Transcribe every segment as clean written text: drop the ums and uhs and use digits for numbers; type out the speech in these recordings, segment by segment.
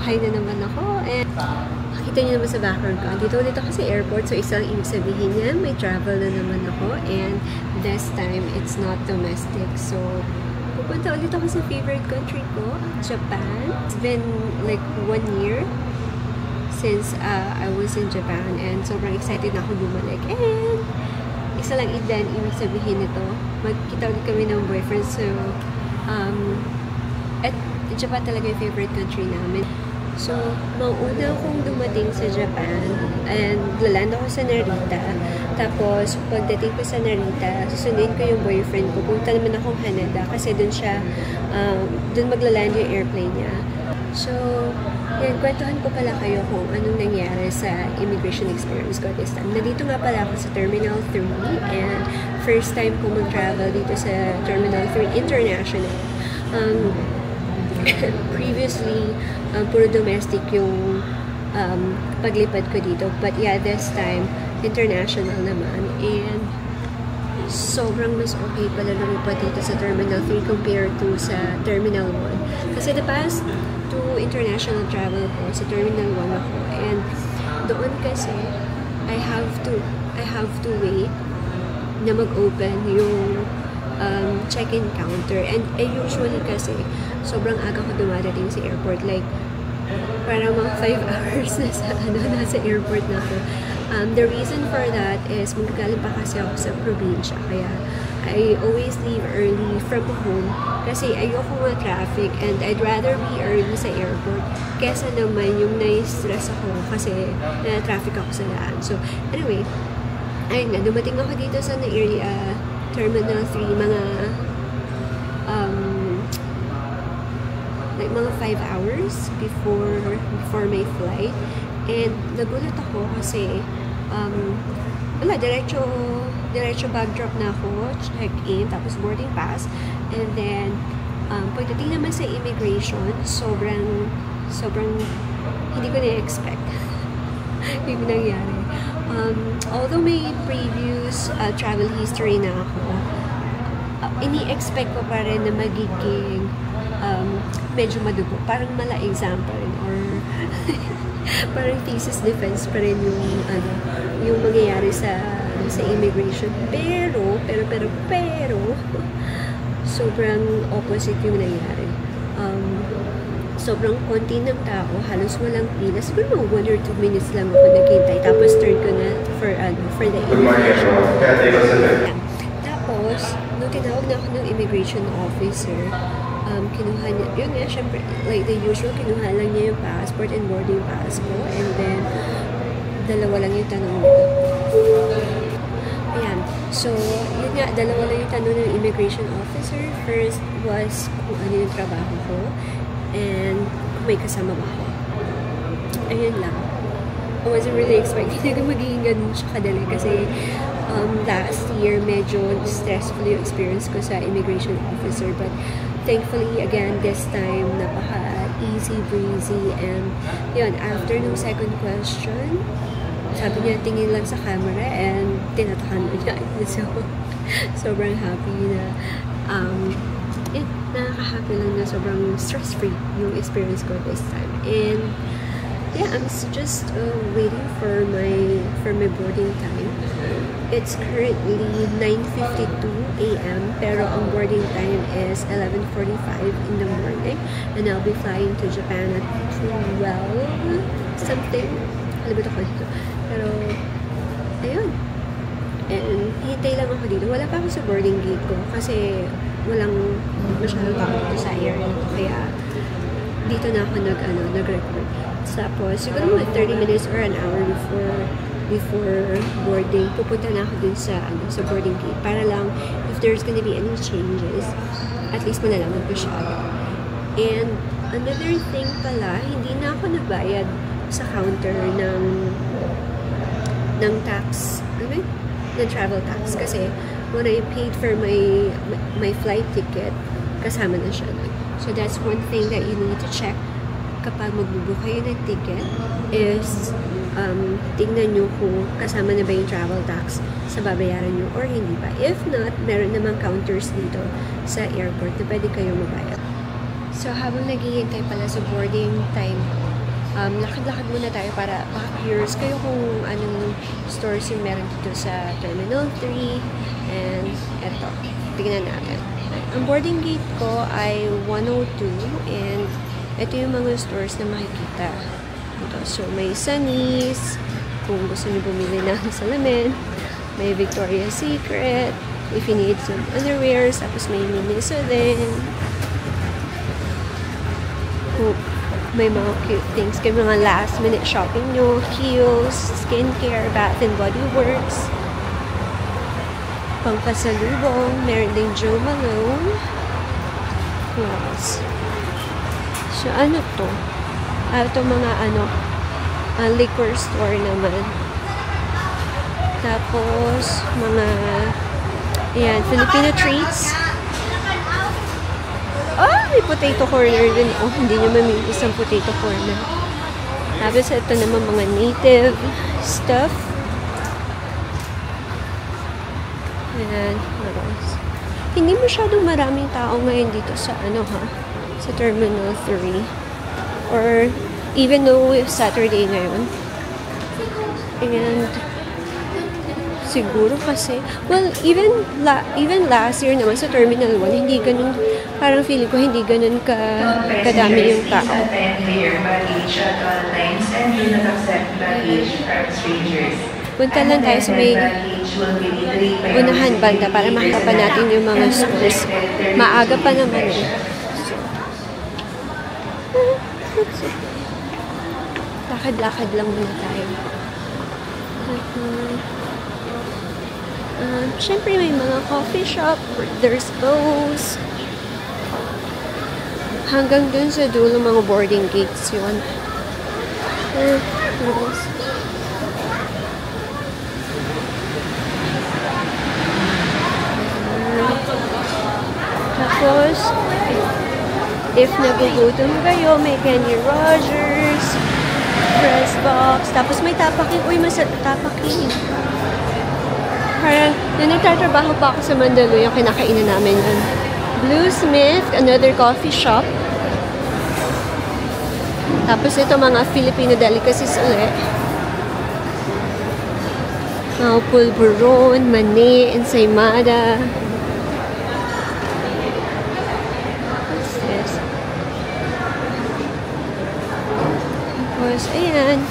bahay na naman ako. And makita niyo naman sa background ko. Dito ulit ako sa airport. So, isang ibig sabihin yan, may travel na naman ako. And this time, it's not domestic. So, pupunta ulit ako sa favorite country ko, Japan. It's been like 1 year since I was in Japan. And sobrang excited na ako bumalik. And isa lang din, ibig sabihin nito, magkita ulit kami ng boyfriend. So, at Japan talaga yung favorite country namin. So, mauna akong dumating sa Japan and laland ako sa Narita. Tapos, pagdating ko sa Narita, susundin ko yung boyfriend ko. Punta naman akong Haneda kasi dun siya, dun maglaland yung airplane niya. So, yan, kwentuhan ko pala kayo kung anong nangyari sa immigration experience ko this time. Nandito nga pala ako sa Terminal 3 and first time ko mag-travel dito sa Terminal 3 International. Previously, puro domestic yung paglipad ko dito. But yeah, this time, international naman. And sobrang mas okay pala lumipad dito sa Terminal 3 compared to sa Terminal 1. Kasi the past two international travel ko, sa Terminal 1 ako. And doon kasi, I have to wait na mag-open yung check-in counter. And usually kasi, sobrang aga ko dumadating sa airport. Like, parang mga 5 hours na nasa airport na ako. The reason for that is, magagaling pa kasi ako sa probinsya. Kaya, I always leave early from home. Kasi ayoko mga traffic and I'd rather be early sa airport kesa naman yung na-stress ako kasi na-traffic ako sa daan. So, anyway, ayun na, dumating ako dito sa area Terminal 3, mga 5 hours before my flight. And nagulat ako kasi wala, diretso bag drop na ako, check-in, tapos boarding pass. And then pagdating naman sa immigration, sobrang hindi ko na-expect yung nangyari. Although may previous travel history na ako, ini-expect ko pa rin na magiging medyo madugo. Parang mala example rin or parang thesis defense pa rin yung mangyayari sa immigration. Pero sobrang opposite yung nangyari. Sobrang konti ng tao, halos walang pila. Siguro 1 or 2 minutes lang ako naghintay. Tapos turn ko na for the immigration. Tapos, nung tinawag na ako ng immigration officer, kinuha niya, yun nga, syempre, like the usual, kinuha lang niya yung passport and boarding pass ko. And then, dalawa lang yung tanong nito. Ayan. So, yun nga, dalawa lang yung tanong ng immigration officer. First was kung ano yung trabaho ko. And kung may kasama ba ako. Ayun lang. I wasn't really expecting na magiging ganun siya kadali kasi last year medyo stressful yung experience ko sa immigration officer, but thankfully again this time napaka-easy breezy. And yun, after nung second question, sabi niya tingin lang sa camera and tinatakan mo niya. So sobrang happy na nakaka-happy lang na sobrang stress-free yung experience ko this time. And yeah, I'm just waiting for my boarding time. It's currently 9:52 a.m. pero ang boarding time is 11:45 in the morning, and I'll be flying to Japan at 12 something. Halibot ako dito. Pero ayun. And hintay lang ako dito. Wala pa ako sa boarding gate ko kasi walang masyadong tao dito sa area. Kaya dito na ako nag-record. Tapos, siguro mga 30 minutes or an hour before boarding, pupunta na ako dun sa boarding gate para lang if there's gonna be any changes, at least malalaman ko siya. And another thing pala, hindi na ako nagbayad sa counter ng tax, ng travel tax, kasi when I paid for my flight ticket, kasama na siya. So that's one thing that you need to check kapag magbubook kayo ng ticket is tingnan nyo kung kasama na ba yung travel tax sa babayaran nyo or hindi pa. If not, meron namang counters dito sa airport na pwede kayo mabayad. So habang naghihintay pala sa boarding time lakad-lakad muna tayo para baka curious kayo kung anong stores yung meron dito sa Terminal 3. And eto, tingnan natin. Ang boarding gate ko ay 102 and ito yung mga stores na makikita dito. So, may Sunny's, kung gusto niyo bumili ng salamin. May Victoria's Secret, if you need some underwears. Tapos may Miniso din. May mga cute things kayo, mga last minute shopping nyo. Kiehl's, skincare, Bath and Body Works. Pangpasalubong, meron din Joe Malone. What else? So, ano to? Ito mga liquor store naman. Tapos, mga ayan, Filipino treats. May potato corner din. Hindi nyo mamimiss ang potato corner. Tapos, ito naman mga native stuff. Ayan, what else? Hindi masyadong maraming tao ngayon dito sa sa Terminal 3. Or, even though Saturday ngayon. And, siguro kasi, well, even last year naman sa Terminal 1, hindi ganun, parang feeling ko hindi ganun kadami yung tao. Punta lang tayo sa may unahan banda para makita pa natin yung mga stores. Maaga pa naman eh. Lakad-lakad lang muna tayo. Siyempre may mga coffee shop. There's those. Hanggang dun sa dulo mga boarding gates yun. Tapos, if nagugutom kayo, may Kenny Rogers, Press Box, tapos may Tapaking. Uy, Tapaking. Parang, nagtatrabaho pa ako sa Mandaluyong, kinakainan namin yun. Blue Smith, another coffee shop. Tapos ito mga Filipino delicacies ulit. Pulburon, mani, ensaymada. What's this? Tapos, ayan,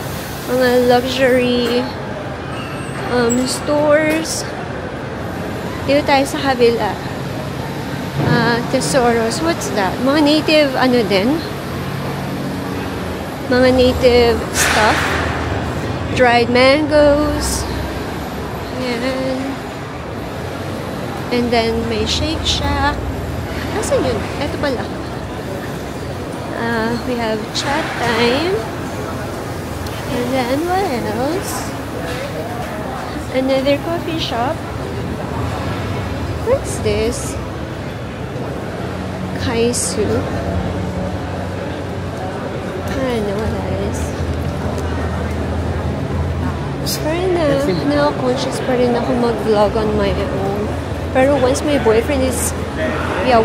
mga luxury stores. Dito tayo sa kabila. Tesoros. What's that? Mga native, din? Mga native stuff. Dried mangoes. Ayan. And then, may Shake Shack. Asan yun? Ito pala. We have Chat Time. And then, what else? Another coffee shop. What's this? Kaisu. I don't know what that is. Parang na-conscious pa rin ako mag-vlog on my own. Pero once my boyfriend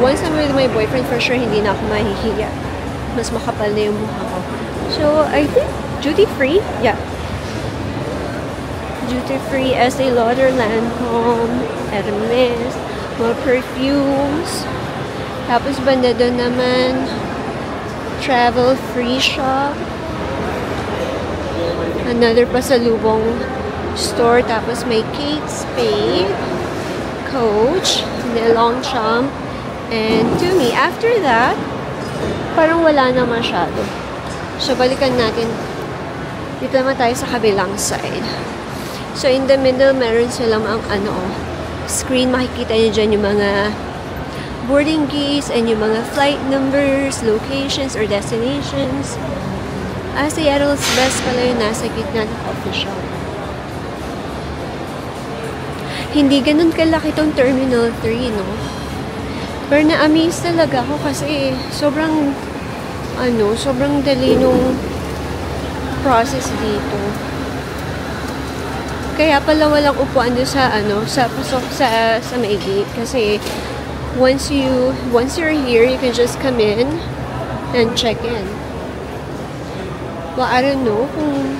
once I'm with my boyfriend, for sure, hindi na ako mahihiya. Mas makapal na yung mukha ko. So, I think, duty-free? Yeah. Duty-free, Estee Lauder, Lancome, Hermes, mga perfumes. Tapos banda doon naman, travel free shop. Another pasalubong store. Tapos may Kate Spade, Coach, Longchamp, and Tumi. After that, parang wala na masyado. So, balikan natin. Dito naman tayo sa kabilang side. So, in the middle, meron silang ang screen. Makikita nyo dyan yung mga boarding gates and yung mga flight numbers, locations, or destinations. Seattle's Best pala yung nasa gitna ng coffee shop. Hindi ganun kalaki tong Terminal 3, no? Pero na-amaze talaga ako kasi sobrang dali nung process dito. Kaya pala walang upuan doon sa pasok sa may gate kasi once you're here, you can just come in and check in. Well, I don't know kung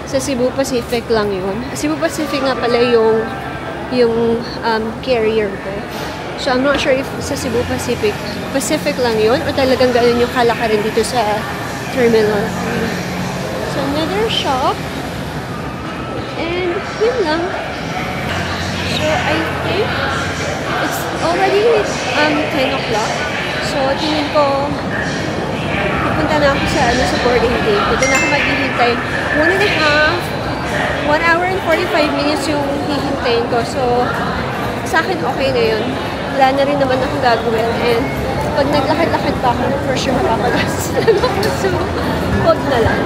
sa Cebu Pacific lang yun. Cebu Pacific nga pala yung carrier ko. So, I'm not sure if sa Cebu Pacific lang yun o talagang ganun yung kalakarin dito sa Terminal 3. So, another shop. And, yun lang. So, I think it's already 10 o'clock. So, tingin ko pupunta na ako sa boarding gate. Punta na ako maghihintay. 1 hour and 45 minutes yung hihintayin ko. So, sa akin okay na yun. Wala na rin naman akong gagawin. And pag naglakad-lakad pa ako, for sure makapagastos lang ako. So, huwag na lang.